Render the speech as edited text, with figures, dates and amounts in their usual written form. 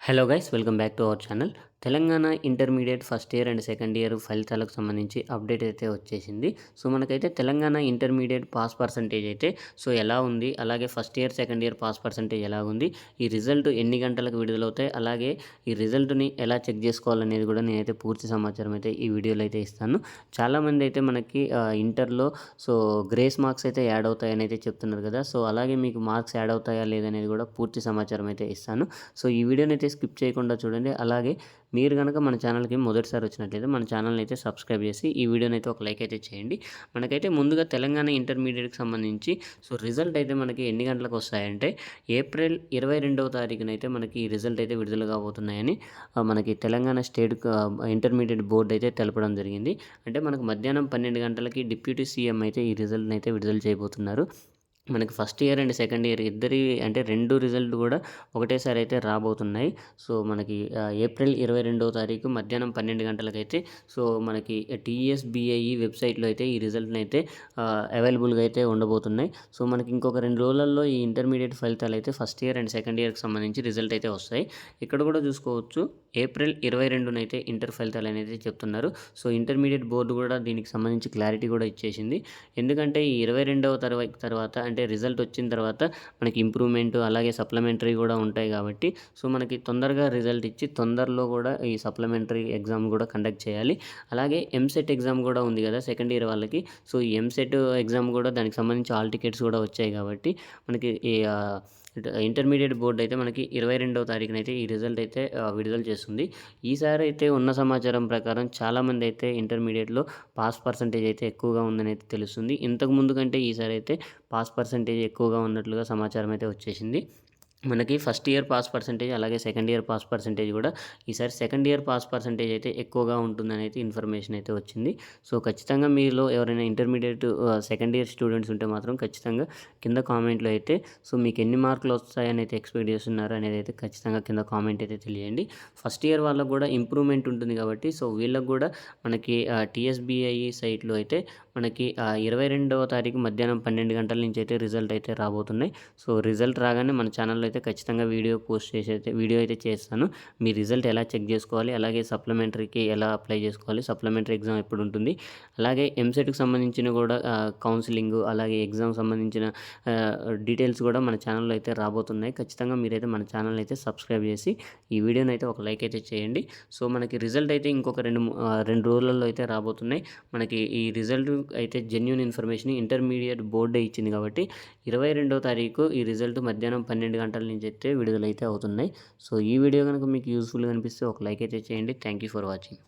Hello guys, welcome back to our channel. Telangana intermediate first year and second year ఫలితాలకు సంబంధించి update అయితే వచ్చేసింది. So మనకైతే తెలంగాణ ఇంటర్మీడియట్ పాస్ పర్సంటేజ్ అయితే ఎలా ఉంది, అలాగే first year second year pass percentage ఎలా ఉంది, ఈ రిజల్ట్ ఎన్ని గంటలకు విడుదలవుతాయి, అలాగే ఈ రిజల్ట్ని ఎలా చెక్ చేసుకోవాలనేది కూడా నేనైతే పూర్తి సమాచారం అయితే ఈ వీడియోలో అయితే ఇస్తాను. చాలామంది అయితే మనకి ఇంటర్లో గ్రేస్ మార్క్స్ అయితే యాడ్ అవుతాయని అయితే చెప్తున్నారు కదా. సో అలాగే మీకు మార్క్స్ యాడ్ అవుతాయా లేదనేది కూడా పూర్తి సమాచారం అయితే ఇస్తాను. సో ఈ వీడియోని అయితే స్కిప్ చేయకుండా చూడండి. అలాగే మీరు కనుక మన ఛానల్కి మొదటిసారి వచ్చినట్లయితే మన ఛానల్ని అయితే సబ్స్క్రైబ్ చేసి ఈ వీడియోని అయితే ఒక లైక్ అయితే చేయండి. మనకైతే ముందుగా తెలంగాణ ఇంటర్మీడియట్కి సంబంధించి రిజల్ట్ అయితే మనకి ఎన్ని గంటలకు వస్తాయంటే ఏప్రిల్ 22వ తారీఖున అయితే మనకి ఈ రిజల్ట్ అయితే విడుదల కాబోతున్నాయని మనకి తెలంగాణ స్టేట్ ఇంటర్మీడియట్ బోర్డు అయితే తెలపడం జరిగింది. అంటే మనకు మధ్యాహ్నం 12 గంటలకి డిప్యూటీ సీఎం అయితే ఈ రిజల్ట్ని అయితే విడుదల చేయబోతున్నారు. మనకి first year and second year ఇద్దరి అంటే రెండు రిజల్ట్ కూడా ఒకటేసారి అయితే రాబోతున్నాయి. సో మనకి ఏప్రిల్ 22వ తారీఖు మధ్యాహ్నం 12 గంటలకైతే మనకి టీఎస్బిఐఈ వెబ్సైట్లో అయితే ఈ రిజల్ట్ని అయితే అవైలబుల్గా అయితే ఉండబోతున్నాయి. సో మనకి ఇంకొక 2 రోజులలో ఈ ఇంటర్మీడియట్ ఫలితాలు అయితే ఫస్ట్ ఇయర్ అండ్ సెకండ్ ఇయర్కి సంబంధించి రిజల్ట్ అయితే వస్తాయి. ఇక్కడ కూడా చూసుకోవచ్చు, ఏప్రిల్ 22న అయితే ఇంటర్ ఫలితాలు అనేది చెప్తున్నారు. సో ఇంటర్మీడియట్ బోర్డు కూడా దీనికి సంబంధించి క్లారిటీ కూడా ఇచ్చేసింది. ఎందుకంటే ఈ 22వ తర్వాత అంటే రిజల్ట్ వచ్చిన తర్వాత మనకి ఇంప్రూవ్మెంట్ అలాగే సప్లిమెంటరీ కూడా ఉంటాయి కాబట్టి మనకి తొందరగా రిజల్ట్ ఇచ్చి తొందరలో కూడా ఈ సప్లిమెంటరీ ఎగ్జామ్ కూడా కండక్ట్ చేయాలి. అలాగే ఎంసెట్ ఎగ్జామ్ కూడా ఉంది కదా సెకండ్ ఇయర్ వాళ్ళకి. ఈ ఎంసెట్ ఎగ్జామ్ కూడా దానికి సంబంధించి ఆల్ టికెట్స్ కూడా వచ్చాయి కాబట్టి మనకి ఈ ఇంటర్మీడియట్ బోర్డు అయితే మనకి 22వ తారీఖున అయితే ఈ రిజల్ట్ అయితే విడుదల చేస్తుంది. ఈసారి అయితే ఉన్న సమాచారం ప్రకారం చాలామంది అయితే ఇంటర్మీడియట్లో పాస్ పర్సంటేజ్ అయితే ఎక్కువగా ఉందని అయితే తెలుస్తుంది. ఇంతకు ముందు కంటే ఈసారి అయితే పాస్ పర్సంటేజ్ ఎక్కువగా ఉన్నట్లుగా సమాచారం అయితే వచ్చేసింది. మనకి ఫస్ట్ ఇయర్ పాస్ పర్సంటేజ్ అలాగే సెకండ్ ఇయర్ పాస్ పర్సంటేజ్ కూడా ఈసారి సెకండ్ ఇయర్ పాస్ పర్సంటేజ్ అయితే ఎక్కువగా ఉంటుందని అయితే ఇన్ఫర్మేషన్ అయితే వచ్చింది. ఖచ్చితంగా మీలో ఎవరైనా ఇంటర్మీడియట్ సెకండ్ ఇయర్ స్టూడెంట్స్ ఉంటే మాత్రం ఖచ్చితంగా కింద కామెంట్లో అయితే మీకు ఎన్ని మార్కులు వస్తాయని అయితే ఎక్స్పెక్ట్ చేస్తున్నారు అనేది అయితే ఖచ్చితంగా కింద కామెంట్ అయితే తెలియండి. ఫస్ట్ ఇయర్ వాళ్ళకు కూడా ఇంప్రూవ్మెంట్ ఉంటుంది కాబట్టి వీళ్ళకు కూడా మనకి టీఎస్బిఐఈ సైట్లో అయితే మనకి 22వ తారీఖు మధ్యాహ్నం 12 గంటల నుంచి అయితే రిజల్ట్ అయితే రాబోతున్నాయి. రిజల్ట్ రాగానే మన ఛానల్లో అయితే ఖచ్చితంగా వీడియో అయితే చేస్తాను. మీ రిజల్ట్ ఎలా చెక్ చేసుకోవాలి, అలాగే సప్లిమెంటరీకి ఎలా అప్లై చేసుకోవాలి, సప్లిమెంటరీ ఎగ్జామ్ ఎప్పుడు ఉంటుంది, అలాగే ఎంసెట్కి సంబంధించిన కూడా కౌన్సిలింగ్ అలాగే ఎగ్జామ్ సంబంధించిన డీటెయిల్స్ కూడా మన ఛానల్లో అయితే రాబోతున్నాయి. ఖచ్చితంగా మీరైతే మన ఛానల్ అయితే సబ్స్క్రైబ్ చేసి ఈ వీడియోని అయితే ఒక లైక్ అయితే చేయండి. మనకి రిజల్ట్ అయితే ఇంకొక 2 రోజులలో అయితే రాబోతున్నాయి. మనకి ఈ రిజల్ట్ అయితే జెన్యూన్ ఇన్ఫర్మేషన్ ఇంటర్మీడియట్ బోర్డే ఇచ్చింది కాబట్టి 22వ తారీఖు ఈ రిజల్ట్ మధ్యాహ్నం 12 గంటల నుంచి అయితే విడుదలైతే అవుతున్నాయి. ఈ వీడియో కనుక మీకు యూస్ఫుల్గా అనిపిస్తే ఒక లైక్ అయితే చేయండి. Thank you for watching.